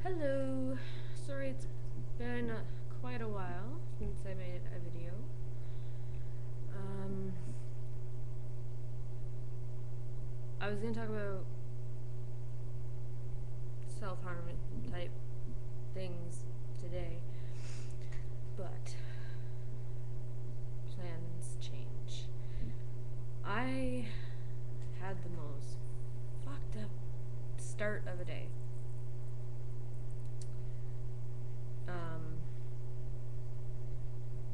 Hello. Sorry, it's been quite a while since I made a video. Um, I was gonna talk about self-harm type things today, but plans change. I had the most fucked up start of a day. Um,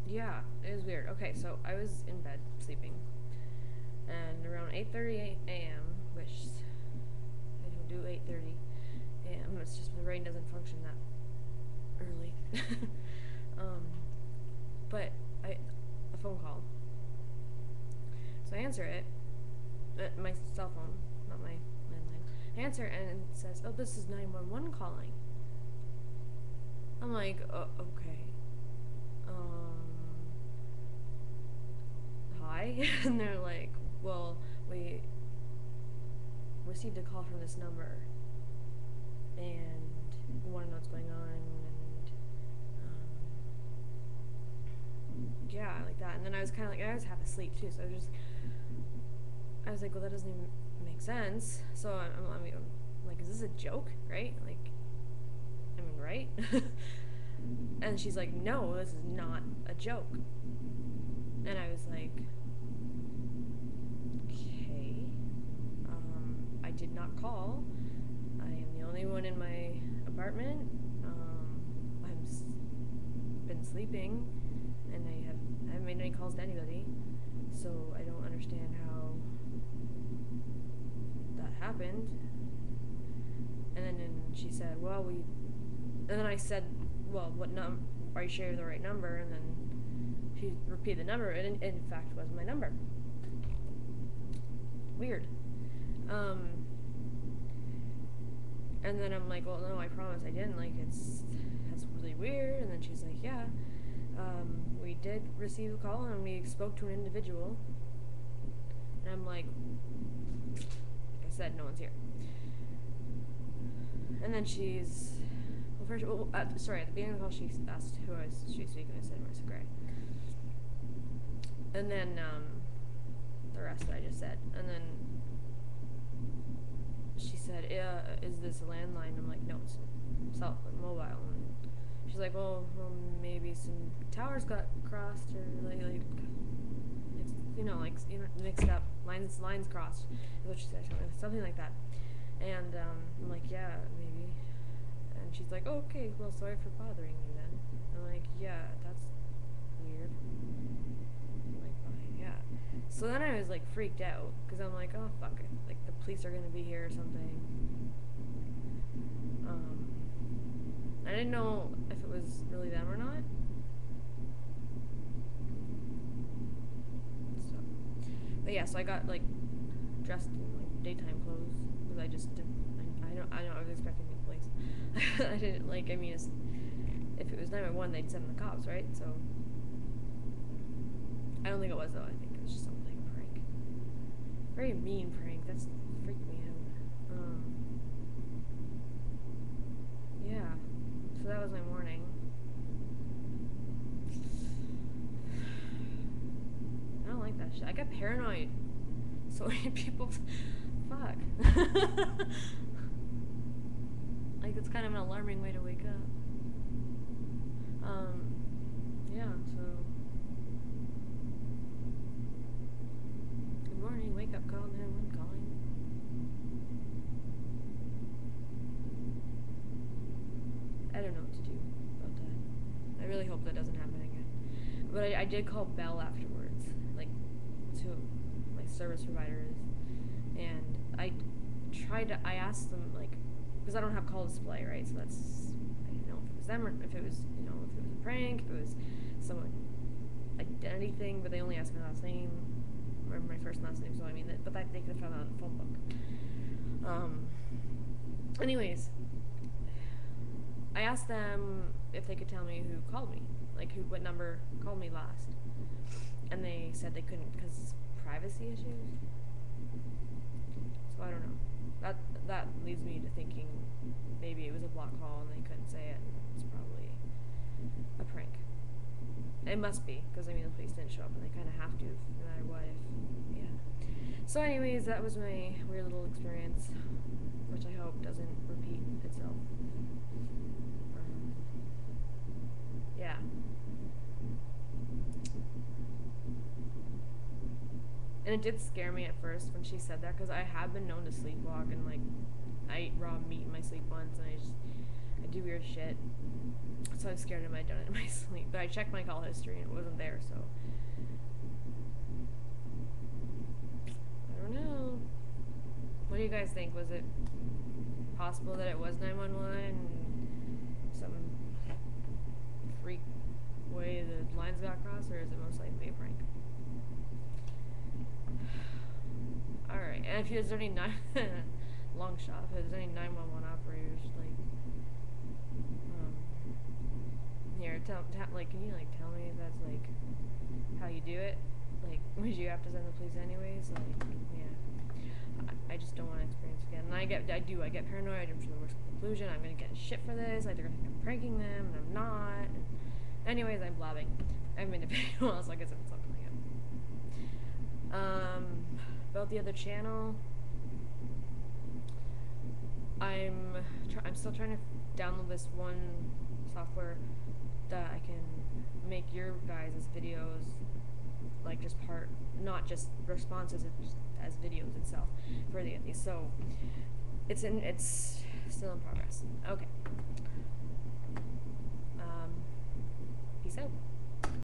yeah, it was weird. Okay, so I was in bed sleeping, and around 8:30 a.m., which I don't do 8:30 a.m. It's just my brain doesn't function that early. um, but a phone call. So I answer it, my cell phone, not my landline. I answer and it says, "Oh, this is 911 calling." I'm like, okay. Hi, and they're like, "Well, we received a call from this number, and we want to know what's going on." And yeah, like that. And then I was kind of like, I was half asleep too, so I was like, well, that doesn't even make sense. So I'm like, is this a joke, right? Like, I mean, right? And she's like, no, this is not a joke. And I was like, okay. I did not call. I am the only one in my apartment. I've been sleeping, and I haven't made any calls to anybody. So I don't understand how that happened. And she said, well, we. And then I said, well, what are you sure you're the right number? And then she repeated the number, and in fact was my number. Weird. And then I'm like, well, no, I promise I didn't. Like, that's really weird. And then she's like, yeah, we did receive a call, and we spoke to an individual. And I'm like I said, no one's here. And then sorry, at the beginning of the call, she asked who she was speaking. I said Marissa Gray. And then the rest I just said. And then she said, is this a landline? I'm like, no, it's mobile. And she's like, well, maybe some towers got crossed, or like mixed up, lines crossed, is what she said, something like that. And I'm like, yeah, maybe. And she's like, oh, okay, well, sorry for bothering you then. I'm like, yeah, that's weird. I'm like, fine, yeah. So then I was like freaked out, because I'm like, oh, fuck it, like the police are gonna be here or something. I didn't know if it was really them or not. So, but yeah, so I got like dressed in like daytime clothes, because I just didn't. I know I was expecting the police. I didn't like. I mean, if it was 911, they'd send the cops, right? So I don't think it was though. I think it was just something like a prank. Very mean prank. That's freaked me out. Yeah. So that was my morning. I don't like that shit. I got paranoid. So many people. Fuck. Like, it's kind of an alarming way to wake up. Yeah, so. Good morning, wake up call, 911 calling. I don't know what to do about that. I really hope that doesn't happen again. But I did call Bell afterwards, like, to my service providers, and I asked them, like, because I don't have call display, right? So that's, I didn't know if it was them or if it was, if it was a prank, if it was some identity thing, but they only asked my last name, or my first and last name, so I mean, but they could have found that on the phone book. Anyways, I asked them if they could tell me who called me, like what number called me last, and they said they couldn't because privacy issues. So I don't know. that leads me to thinking maybe it was a block call and they couldn't say it. And it's probably a prank. It must be, because I mean the police didn't show up and they kind of have to, no matter what. Yeah. So, anyways, that was my weird little experience, which I hope doesn't repeat itself. Yeah. And it did scare me at first when she said that, because I have been known to sleepwalk and like I ate raw meat in my sleep once, and I do weird shit. So I was scared I might have done it in my sleep. But I checked my call history and it wasn't there, so I don't know. What do you guys think? Was it possible that it was 911 and some freak way the lines got crossed, or is it most likely a prank? Alright, and if there's any long shot, if there's any 911 operators, like, here, like, can you, like, tell me if that's, like, how you do it? Like, would you have to send the police anyways? Like, yeah. I just don't want to experience it again. And I get paranoid. I jump to the worst conclusion. I'm gonna get shit for this. Like, they're gonna think I'm pranking them, and I'm not. And anyways, I'm blabbing. I haven't been to video in a while, so I guess it's something like it. About the other channel, I'm still trying to download this one software that I can make your guys' videos, like, just not just responses as videos itself for these. So it's still in progress. Okay. Peace out.